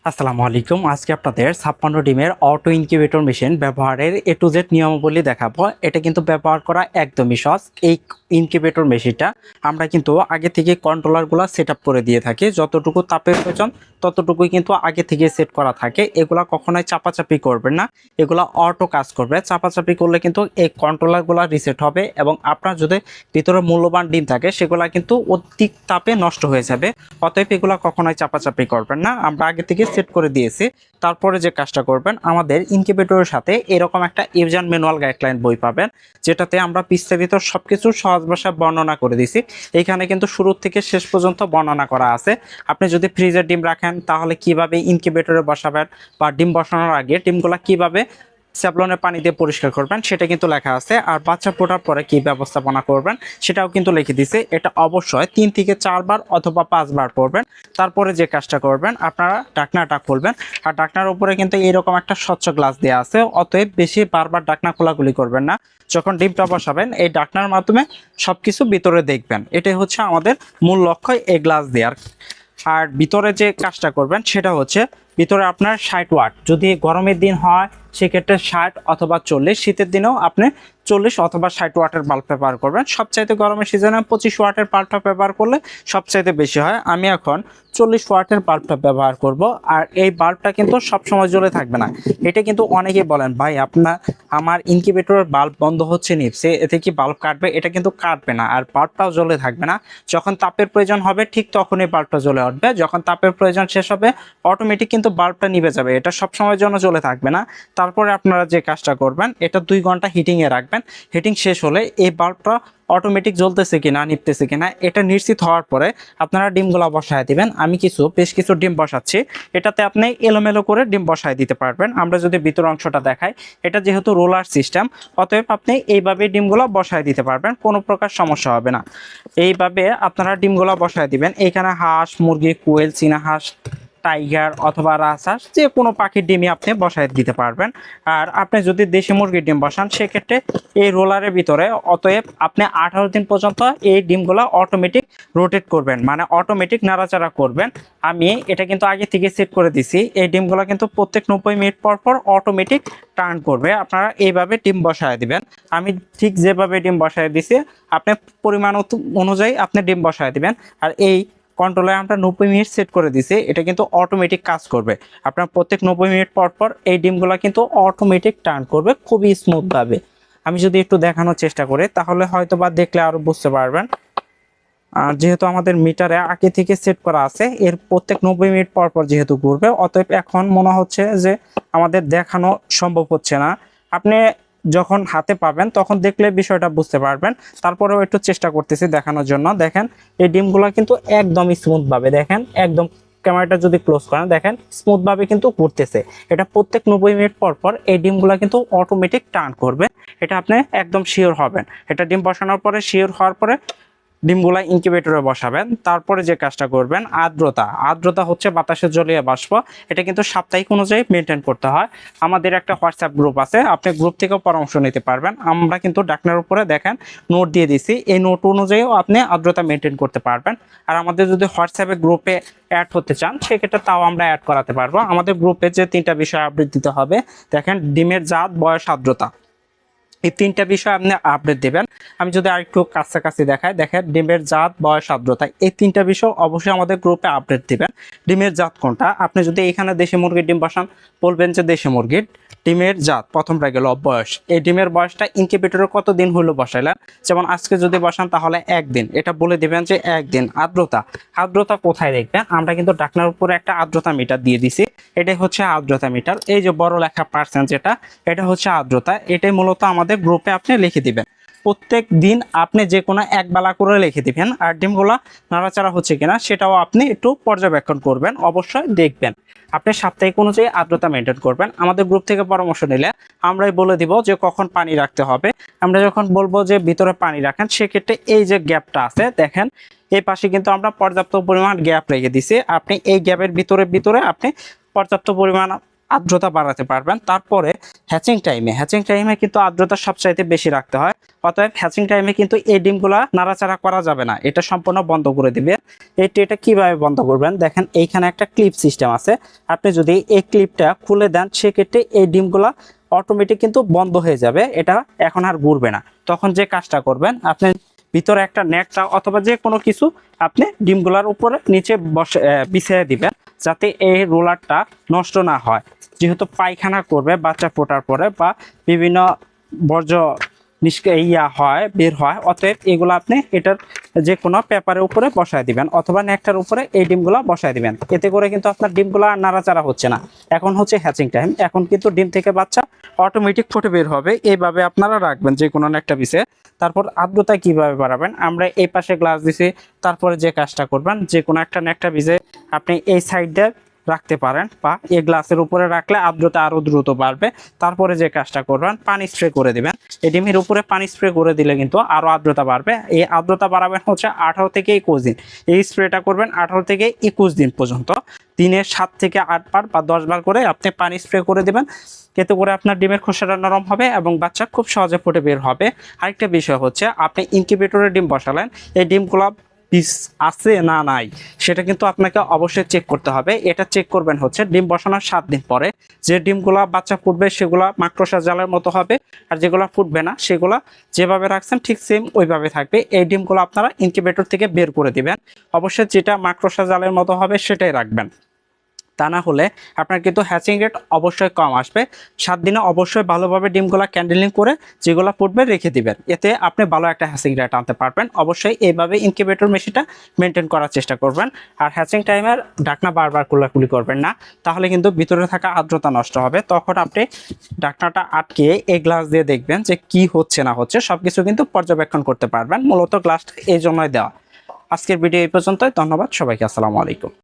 আসসালামু আলাইকুম। আজকে আপনাদের 56 ডিমের অটো ইনকিউবেটর মেশিন ব্যবহারের এ টু জেড নিয়মাবলী দেখাবো। এটা কিন্তু ব্যবহার করা একদমই সহজ। এই ইনকিউবেটর মেশিনটা আমরা কিন্তু আগে থেকে কন্ট্রোলারগুলো সেট আপ করে দিয়ে থাকি। যতটুকু তাপের প্রয়োজন ততটুকুই কিন্তু আগে থেকে সেট করা থাকে। এগুলা কখনোই চাপাচাপি করবেন না, এগুলা অটো কাজ করবে। চাপাচাপি করলে কিন্তু এই কন্ট্রোলারগুলো রিসেট হবে এবং আপনার যদি ভিতরে মূল্যবান ডিম থাকে সেগুলা কিন্তু অধিক তাপে নষ্ট হয়ে যাবে। অতএব এগুলা কখনোই চাপাচাপি করবেন না, আমরা আগে থেকে সেট করে দিয়েছি। তারপরে যে কাজটা করবেন, আমাদের ইনকিউবেটরের সাথে এরকম একটা ইউজার ম্যানুয়াল গাইডলাইন বই পাবেন, যেটাতে আমরা বিস্তারিত সবকিছু সহজ ভাষায় বর্ণনা করে দিছি। এইখানে কিন্তু শুরু থেকে শেষ পর্যন্ত বর্ণনা করা আছে। আপনি যদি ফ্রিজের ডিম রাখেন তাহলে কিভাবে ইনকিউবেটরে বসাবেন, বা ডিম বসানোর আগে ডিমগুলা কিভাবে স্যাভলনের পানি দিয়ে পরিষ্কার করবেন সেটা কিন্তু লেখা আছে। আর বাচ্চা ফোটার পরে কি ব্যবস্থাপনা করবেন সেটাও কিন্তু লিখে দিছে। এটা অবশ্যই 3 থেকে 4 বার অথবা 5 বার পড়বেন। তারপরে যে কাজটা করবেন, আপনারা ঢাকনাটা খুলবেন। আর ঢাকনার উপরে কিন্তু এরকম একটা স্বচ্ছ গ্লাস দেওয়া আছে, অতএব বেশি বারবার ঢাকনা খোলাখুলি করবেন না। যখন ডিমটা বসাবেন এই ঢাকনার মাধ্যমে সবকিছু ভিতরে দেখবেন। এটাই হচ্ছে আমাদের মূল লক্ষ্য এই গ্লাস দেওয়ার। আর ভিতরে যে কাজটা করবেন সেটা হচ্ছে, ভিতরে আপনার 60 ওয়াট, যদি গরমের দিন হয় সেক্ষেত্রে 60 অথবা 40, শীতের দিনেও আপনি 40 অথবা 60 ওয়াটের বাল্ব ব্যবহার করবেন। সবচাইতে গরমের সিজনে 25 ওয়াটের বাল্বটা ব্যবহার করলে সবচাইতে বেশি হয়। আমি এখন 40 ওয়াটের বাল্বটা ব্যবহার করব। আর এই বাল্বটা কিন্তু সবসময় জ্বলে থাকবে না। এটা কিন্তু অনেকেই বলেন, ভাই আমার ইনকিউবেটরের বাল্ব বন্ধ হচ্ছে নিপছে, এতে কি বাল্ব কাটবে? এটা কিন্তু কাটবে না, আর বাল্বটাও জ্বলে থাকবে না। যখন তাপের প্রয়োজন হবে ঠিক তখনই বাল্বটা জ্বলে উঠবে। যখন তাপের প্রয়োজন শেষ হবে অটোমেটিক কিন্তু বাল্বটা নিভে যাবে। এটা সবসময়ের জন্য জ্বলে থাকবে না। তারপরে আপনারা যে কাজটা করবেন, এটা 2 ঘন্টা হিটিংয়ে রাখবেন। হিটিং শেষ হলে এই বাল্বটা অটোমেটিক জ্বলতেছে কিনা নিভতেছে কিনা এটা নিশ্চিত হওয়ার পরে আপনারা ডিমগুলো বসায় দিবেন। আমি বেশ কিছু ডিম বসাচ্ছি। এটাতে আপনি এলোমেলো করে ডিম বসায় দিতে পারবেন। আমরা যদি ভিতর অংশটা দেখাই, এটা যেহেতু রোলার সিস্টেম, অতএব আপনি এইভাবে ডিমগুলো বসায় দিতে পারবেন, কোনো প্রকার সমস্যা হবে না। এইভাবে আপনারা ডিমগুলো বসায় দিবেন। এখানে হাঁস, মুরগি, কোয়েল, চীনা হাঁস, টাইগার অথবা রাজহাঁস, যে কোনো পাখির ডিমই আপনি বসায় দিতে পারবেন। আর আপনি যদি দেশি মুরগির ডিম বসান সেক্ষেত্রে এই রোলারের ভিতরে, অতএব আপনি 18 দিন পর্যন্ত এই ডিমগুলো অটোমেটিক রোটেট করবেন, মানে অটোমেটিক নাড়াচাড়া করবেন। আমি এটা কিন্তু আগে থেকে সেট করে দিছি। এই ডিমগুলো কিন্তু প্রত্যেক 90 মিনিট পর পর অটোমেটিক টার্ন করবে। আপনারা এইভাবে ডিম বসায় দিবেন। আমি ঠিক যেভাবে ডিম বসায় দিছি আপনি পরিমাণ অনুযায়ী আপনি ডিম বসায় দিবেন। আর এই কন্ট্রোলার আমরা 90 মিনিট সেট করে দিছি, এটা কিন্তু অটোমেটিক কাজ করবে। আপনার প্রত্যেক 90 মিনিট পর পর এই ডিমগুলো কিন্তু অটোমেটিক টার্ন করবে খুবই স্মুথভাবে। আমি যদি একটু দেখানোর চেষ্টা করি তাহলে হয়তো বা দেখলে আরো বুঝতে পারবেন। আর যেহেতু আমাদের মিটারে আগে থেকে সেট করা আছে, এর প্রত্যেক 90 মিনিট পর পর যেহেতু ঘুরবে, অতএব এখন মনে হচ্ছে যে আমাদের দেখানো সম্ভব হচ্ছে না। আপনি যখন হাতে পাবেন তখন দেখলে বিষয়টা বুঝতে পারবেন। তারপরেও একটু চেষ্টা করতেছি দেখানোর জন্য। দেখেন এই ডিমগুলো কিন্তু একদম স্মুথ ভাবে, দেখেন একদম, ক্যামেরাটা যদি ক্লোজ করেন দেখেন স্মুথ ভাবে কিন্তু ঘুরতেছে। এটা প্রত্যেক 90 মিনিট পর পর এই ডিমগুলো কিন্তু অটোমেটিক টার্ন করবে। এটা আপনি একদম শিওর হবেন। এটা ডিম বসানোর পরে শিওর হওয়ার পরে ডিমগুলা ইনকিউবেটরে বসাবেন। তারপরে যে কাজটা করবেন, আর্দ্রতা হচ্ছে বাতাসে জলীয় বাষ্প। এটা কিন্তু সাপ্তাহিক অনুযায়ী মেনটেন করতে হয়। আমাদের একটা হোয়াটসঅ্যাপ গ্রুপ আছে, আপনি গ্রুপ থেকেও পরামর্শ নিতে পারবেন। আমরা কিন্তু ডাকনার উপরে দেখেন নোট দিয়ে দিছি, এই নোট অনুযায়ীও আপনি আর্দ্রতা মেনটেন করতে পারবেন। আর আমাদের যদি হোয়াটসঅ্যাপে গ্রুপে অ্যাড হতে চান সেক্ষেত্রে তাও আমরা অ্যাড করাতে পারবো। আমাদের গ্রুপে যে 3টা বিষয় আপডেট দিতে হবে, দেখেন ডিমের জাত, বয়স, আর্দ্রতা, এই 3টা বিষয় আপনি আপডেট দেবেন। আমি যদি আরেকটু কাছাকাছি দেখাই, দেখেন ডিমের জাত, বয়স, আর্দ্রতা, এই 3টা বিষয় অবশ্যই আমাদের গ্রুপে আপডেট দিবেন। ডিমের জাত কোনটা, আপনি যদি এখানে দেশি মুরগির ডিম বসান বলবেন যে দেশি মুরগির। ডিমের জাত প্রথমটা গেল বয়স, এই ডিমের বয়সটা ইনকিউবেটরে কতদিন হলো বসাইলেন, যেমন আজকে যদি বসান তাহলে 1 দিন, এটা বলে দিবেন যে 1 দিন। আর্দ্রতা কোথায় দেখবেন, আমরা কিন্তু ঢাকনার উপরে একটা আর্দ্রতা মিটার দিয়ে দিছি। এটাই হচ্ছে আর্দ্রতা মিটার, এই যে বড় লেখা পার্সেন্ট যেটা, এটা হচ্ছে আর্দ্রতা। এটাই মূলত আমাদের গ্রুপে আপনি লিখে দিবেন। প্রত্যেক দিন আপনি যে কোনো এক বেলা করে লিখে দিবেন। আর ডিমগুলা নাড়াচাড়া হচ্ছে কিনা সেটাও আপনি একটু পর্যবেক্ষণ করবেন, অবশ্যই দেখবেন। আপনি সাপ্তাহিক অনুযায়ী আর্দ্রতা মেনটেন করবেন। আমাদের গ্রুপ থেকে পরামর্শ নিলে আমরাই বলে দিব যে কখন পানি রাখতে হবে। আমরা যখন বলবো যে ভিতরে পানি রাখেন সেক্ষেত্রে এই যে গ্যাপটা আছে দেখেন, এই পাশে কিন্তু আমরা পর্যাপ্ত পরিমাণ গ্যাপ রেখে দিছি। আপনি এই গ্যাপের ভিতরে আপনি পর্যাপ্ত পরিমাণ আর্দ্রতা বাড়াতে পারবেন। তারপরে হ্যাচিং টাইমে কিন্তু আর্দ্রতা সবচাইতে বেশি রাখতে হয়। অতএব হ্যাচিং টাইমে কিন্তু এই ডিমগুলা নাড়াচাড়া করা যাবে না, এটা সম্পূর্ণ বন্ধ করে দিবে। এটা কিভাবে বন্ধ করবেন, দেখেন এইখানে একটা ক্লিপ সিস্টেম আছে। আপনি যদি এই ক্লিপটা খুলে দেন সেক্ষেত্রে এই ডিমগুলা অটোমেটিক কিন্তু বন্ধ হয়ে যাবে, এটা এখন আর ঘুরবে না। তখন যে কাজটা করবেন, আপনি ভিতরে একটা নেটটা অথবা যে কোনো কিছু আপনি ডিমগুলার উপরে নিচে বিছিয়ে দিবেন, যাতে এই রোলারটা নষ্ট না হয়। যেহেতু পায়খানা করবে বাচ্চা ফোটার পরে বা বিভিন্ন বর্জ্য বের হয়, অতএব এগুলো আপনি এটার যে কোনো পেপারের উপরে বসায় দিবেন অথবা নেকটার উপরে এই ডিমগুলো বসায় দিবেন। এতে করে কিন্তু আপনার ডিমগুলো আর নাড়াচাড়া হচ্ছে না। এখন হচ্ছে হ্যাচিং টাইম, এখন কিন্তু ডিম থেকে বাচ্চা অটোমেটিক ফুটে বের হবে। এইভাবে আপনারা রাখবেন যে কোনো একটা বিষয়ে। তারপর আর্দ্রতা কিভাবে বাড়াবেন, আমরা এই পাশে গ্লাস দিছি, তারপরে যে কাজটা করবেন যে কোনো একটা বিষয়ে আপনি এই সাইডে রাখতে পারেন বা এই গ্লাসের উপরে রাখলে আর্দ্রতা আরো দ্রুত বাড়বে। তারপরে যে কাজটা করবেন, পানি স্প্রে করে দিবেন। এই ডিমের উপরে পানি স্প্রে করে দিলে কিন্তু আরো আর্দ্রতা বাড়বে। এই আর্দ্রতা বাড়াবেন হচ্ছে 18 থেকে 21 দিন। এই স্প্রেটা করবেন 18 থেকে 21 দিন পর্যন্ত। দিনে 7 থেকে 8 বার বা 10 বার করে আপনি পানি স্প্রে করে দিবেন। এতে করে আপনার ডিমের খোসাটা নরম হবে এবং বাচ্চা খুব সহজে ফুটে বের হবে। আরেকটা বিষয় হচ্ছে, আপনি ইনকিউবেটরে ডিম বসালেন, এই ডিমগুলো পিস আছে না নাই সেটা কিন্তু আপনাকে অবশ্যই চেক করতে হবে। এটা চেক করবেন হচ্ছে ডিম বসানোর 7 দিন পরে। যে ডিমগুলা বাচ্চা ফুটবে সেগুলা মাকড়সা জালের মতো হবে, আর যেগুলো ফুটবে না সেগুলা যেভাবে রাখছেন ঠিক সেম ওইভাবে থাকবে। এই ডিমগুলো আপনারা ইনকিউবেটর থেকে বের করে দিবেন। অবশ্যই যেটা মাকড়সা জালের মতো হবে সেটাই রাখবেন, তা না হলে আপনার কিন্তু হ্যাচিং রেট অবশ্যই কম আসবে। 7 দিনে অবশ্যই ভালোভাবে ডিমগুলা ক্যান্ডেলিং করে যেগুলো ফুটবে রেখে দিবেন, এতে আপনি ভালো একটা হ্যাচিং রেট আনতে পারবেন। অবশ্যই এইভাবে ইনকিউবেটর মেশিনটা মেনটেন করার চেষ্টা করবেন। আর হ্যাচিং টাইমের ঢাকনা বারবার খোলাখুলি করবেন না, তাহলে কিন্তু ভিতরে থাকা আর্দ্রতা নষ্ট হবে। তখন আপনি ঢাকনাটা আটকে এই গ্লাস দিয়ে দেখবেন যে কি হচ্ছে না হচ্ছে, সবকিছু কিন্তু পর্যবেক্ষণ করতে পারবেন। মূলত গ্লাসটা এই জন্যই দেওয়া। আজকের ভিডিও এই পর্যন্তই, ধন্যবাদ সবাইকে, আসসালামু আলাইকুম।